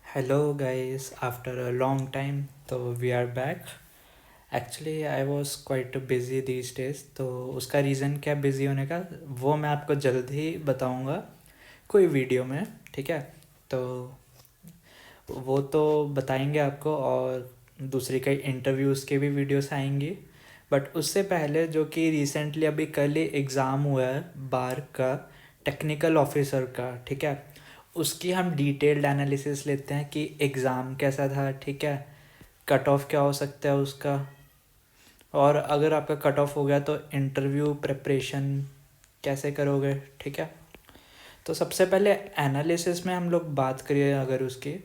Hello guys, after a long time, तो we are back. Actually I was quite busy these days, तो उसका reason क्या busy होने का वो मैं आपको जल्द ही बताऊंगा कोई वीडियो में। ठीक है, तो वो तो बताएंगे आपको, और दूसरी कई इंटरव्यूज़ के भी वीडियोस आएंगी। बट उससे पहले जो कि रिसेंटली अभी कल ही एग्ज़ाम हुआ है बार का, टेक्निकल ऑफिसर का। ठीक है, उसकी हम डिटेल्ड एनालिसिस लेते हैं कि एग्ज़ाम कैसा था। ठीक है, कट ऑफ क्या हो सकता है उसका, और अगर आपका कट ऑफ हो गया तो इंटरव्यू प्रिपरेशन कैसे करोगे। ठीक है, तो सबसे पहले एनालिसिस में हम लोग बात करिए अगर उसकी,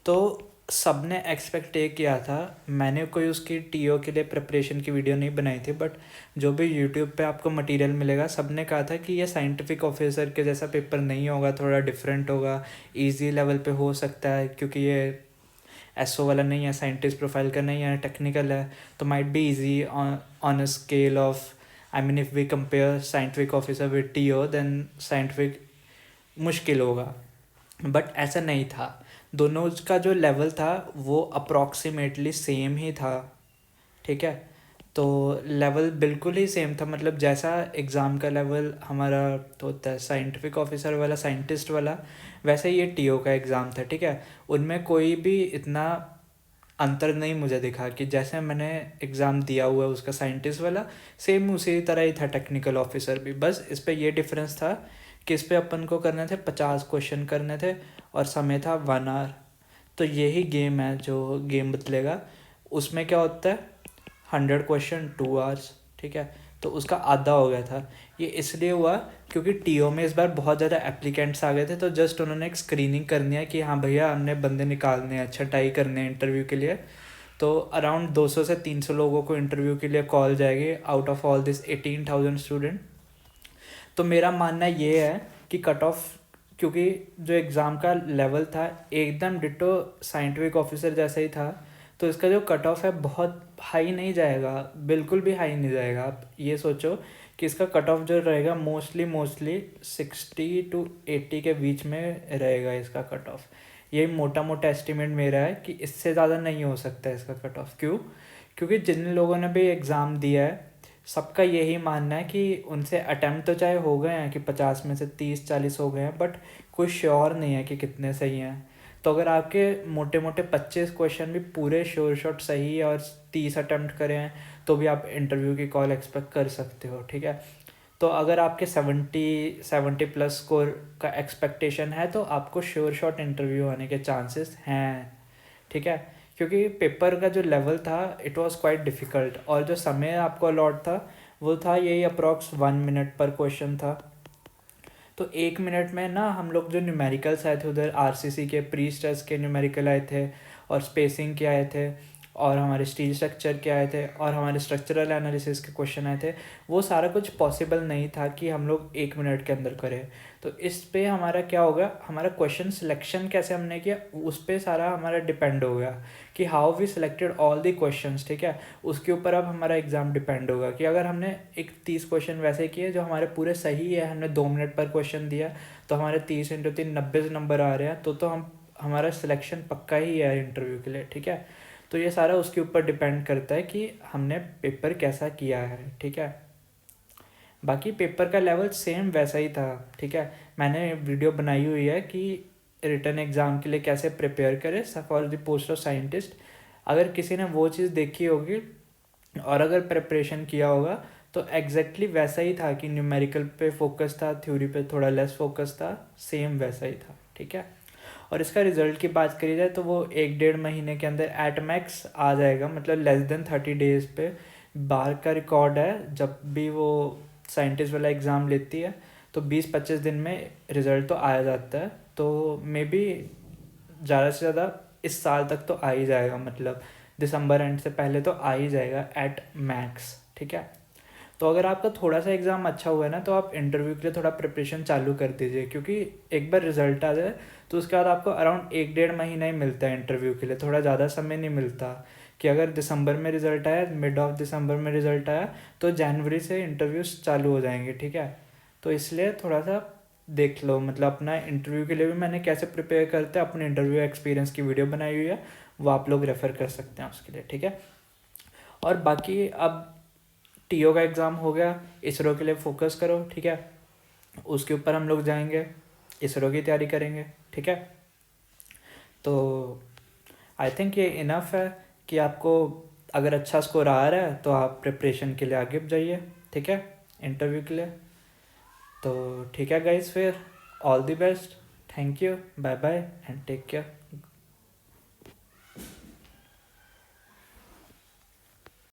तो सबने एक्सपेक्ट ये किया था। मैंने कोई उसकी टीओ के लिए प्रिपरेशन की वीडियो नहीं बनाई थी, बट जो भी यूट्यूब पे आपको मटेरियल मिलेगा सबने कहा था कि ये साइंटिफिक ऑफिसर के जैसा पेपर नहीं होगा, थोड़ा डिफरेंट होगा, इजी लेवल पे हो सकता है, क्योंकि ये एसओ वाला नहीं है, साइंटिस्ट प्रोफाइल का नहीं है, टेक्निकल है, तो might be easy on a scale of, I mean if we compare scientific officer with TO then scientific मुश्किल होगा। बट ऐसा नहीं था, दोनों का जो लेवल था वो अप्रॉक्सीमेटली सेम ही था। ठीक है, तो लेवल बिल्कुल ही सेम था, मतलब जैसा एग्ज़ाम का लेवल हमारा तो होता है साइंटिफिक ऑफिसर वाला, साइंटिस्ट वाला, वैसे ही ये टीओ का एग्ज़ाम था। ठीक है, उनमें कोई भी इतना अंतर नहीं मुझे दिखा कि जैसे मैंने एग्ज़ाम दिया हुआ है उसका साइंटिस्ट वाला, सेम उसी तरह ही था टेक्निकल ऑफिसर भी। बस इस पर ये डिफरेंस था कि इस पर अपन को करने थे 50 क्वेश्चन करने थे, और समय था 1 आवर। तो यही गेम है जो गेम बदलेगा। उसमें क्या होता है, 100 क्वेश्चन 2 आवर्स। ठीक है, तो उसका आधा हो गया था। ये इसलिए हुआ क्योंकि टीओ में इस बार बहुत ज़्यादा एप्लीकेंट्स आ गए थे, तो जस्ट उन्होंने एक स्क्रीनिंग करनी है कि हाँ भैया हमने बंदे निकालने हैं, छटाई करने हैं इंटरव्यू के लिए। तो अराउंड 200 से 300 लोगों को इंटरव्यू के लिए कॉल जाएगी out of all this 18,000 student. तो मेरा मानना ये है कि कट ऑफ, क्योंकि जो एग्ज़ाम का लेवल था एकदम डिटो साइंटिफिक ऑफिसर जैसा ही था, तो इसका जो कट ऑफ है बहुत हाई नहीं जाएगा, बिल्कुल भी हाई नहीं जाएगा। आप ये सोचो कि इसका कट ऑफ जो रहेगा मोस्टली 60 to 80 के बीच में रहेगा इसका कट ऑफ। ये मोटा मोटा एस्टिमेट मेरा है कि इससे ज़्यादा नहीं हो सकता है इसका कट ऑफ। क्यों? क्योंकि जिन लोगों ने भी एग्ज़ाम दिया है सबका यही मानना है कि उनसे अटैम्प्ट तो चाहे हो गए हैं कि 50 में से 30-40 हो गए हैं, बट कोई श्योर नहीं है कि कितने सही हैं। तो अगर आपके मोटे मोटे 25 क्वेश्चन भी पूरे श्योर शॉट सही है और 30 अटैम्प्ट करें हैं, तो भी आप इंटरव्यू की कॉल एक्सपेक्ट कर सकते हो। ठीक है, तो अगर आपके 70 स्कोर का एक्सपेक्टेशन है तो आपको श्योर शॉट इंटरव्यू आने के चांसेस हैं। ठीक है, क्योंकि पेपर का जो लेवल था इट वाज क्वाइट डिफ़िकल्ट, और जो समय आपको अलॉट था वो था यही अप्रॉक्स 1 मिनट पर क्वेश्चन था। तो 1 मिनट में ना हम लोग जो न्यूमेरिकल्स आए थे उधर, आरसीसी के प्री स्ट्रेस के न्यूमेरिकल आए थे, और स्पेसिंग के आए थे, और हमारे स्टील स्ट्रक्चर के आए थे, और हमारे स्ट्रक्चरल एनालिसिस के क्वेश्चन आए थे। वो सारा कुछ पॉसिबल नहीं था कि हम लोग 1 मिनट के अंदर करें। तो इस पे हमारा क्या होगा, हमारा क्वेश्चन सिलेक्शन कैसे हमने किया उस पर सारा हमारा डिपेंड हो गया कि how we selected all the questions. ठीक है, उसके ऊपर अब हमारा एग्ज़ाम डिपेंड होगा कि अगर हमने एक 30 क्वेश्चन वैसे किए जो हमारे पूरे सही है, हमने 2 मिनट पर क्वेश्चन दिया, तो हमारे 30 × 3 90 नंबर आ रहे हैं, तो हम हमारा सिलेक्शन पक्का ही है इंटरव्यू के लिए। ठीक है, तो ये सारा उसके ऊपर डिपेंड करता है कि हमने पेपर कैसा किया है। ठीक है, बाकी पेपर का लेवल सेम वैसा ही था। ठीक है, मैंने वीडियो बनाई हुई है कि रिटर्न एग्ज़ाम के लिए कैसे प्रिपेयर करें for the post of scientist. अगर किसी ने वो चीज़ देखी होगी और अगर प्रिपरेशन किया होगा तो एग्जैक्टली वैसा ही था कि न्यूमेरिकल पे फोकस था, थ्योरी पे थोड़ा लेस फोकस था, सेम वैसा ही था। ठीक है, और इसका रिजल्ट की बात करी जाए तो वो 1-1.5 महीने के अंदर एट मैक्स आ जाएगा, मतलब लेस देन 30 डेज पे। बार का रिकॉर्ड है जब भी वो साइंटिस्ट वाला एग्ज़ाम लेती है तो 20-25 दिन में रिज़ल्ट तो आया जाता है। तो मे बी ज़्यादा से ज़्यादा इस साल तक तो आ ही जाएगा, मतलब दिसंबर एंड से पहले तो आ ही जाएगा एट मैक्स। ठीक है, तो अगर आपका थोड़ा सा एग्ज़ाम अच्छा हुआ है ना तो आप इंटरव्यू के लिए थोड़ा प्रिपरेशन चालू कर दीजिए, क्योंकि एक बार रिजल्ट आ जाए तो उसके बाद आपको अराउंड 1-1.5 महीना ही मिलता है इंटरव्यू के लिए, थोड़ा ज़्यादा समय नहीं मिलता। कि अगर दिसंबर में रिजल्ट आया, मिड ऑफ दिसंबर में रिजल्ट आया, तो जनवरी से इंटरव्यूज चालू हो जाएंगे। ठीक है, तो इसलिए थोड़ा सा देख लो, मतलब अपना इंटरव्यू के लिए भी मैंने कैसे प्रिपेयर करते हैं, अपने इंटरव्यू एक्सपीरियंस की वीडियो बनाई हुई है, वो आप लोग रेफ़र कर सकते हैं उसके लिए, ठीक है। और बाकी अब टीओ का एग्ज़ाम हो गया, इसरो के लिए फोकस करो, ठीक है। उसके ऊपर हम लोग जाएंगे, इसरो की तैयारी करेंगे, ठीक है। तो आई थिंक ये इनफ है कि आपको अगर अच्छा स्कोर आ रहा है तो आप प्रिपरेशन के लिए आगे जाइए, ठीक है, इंटरव्यू के लिए। तो ठीक है गाइस, फिर all the best, thank you, bye bye and take care.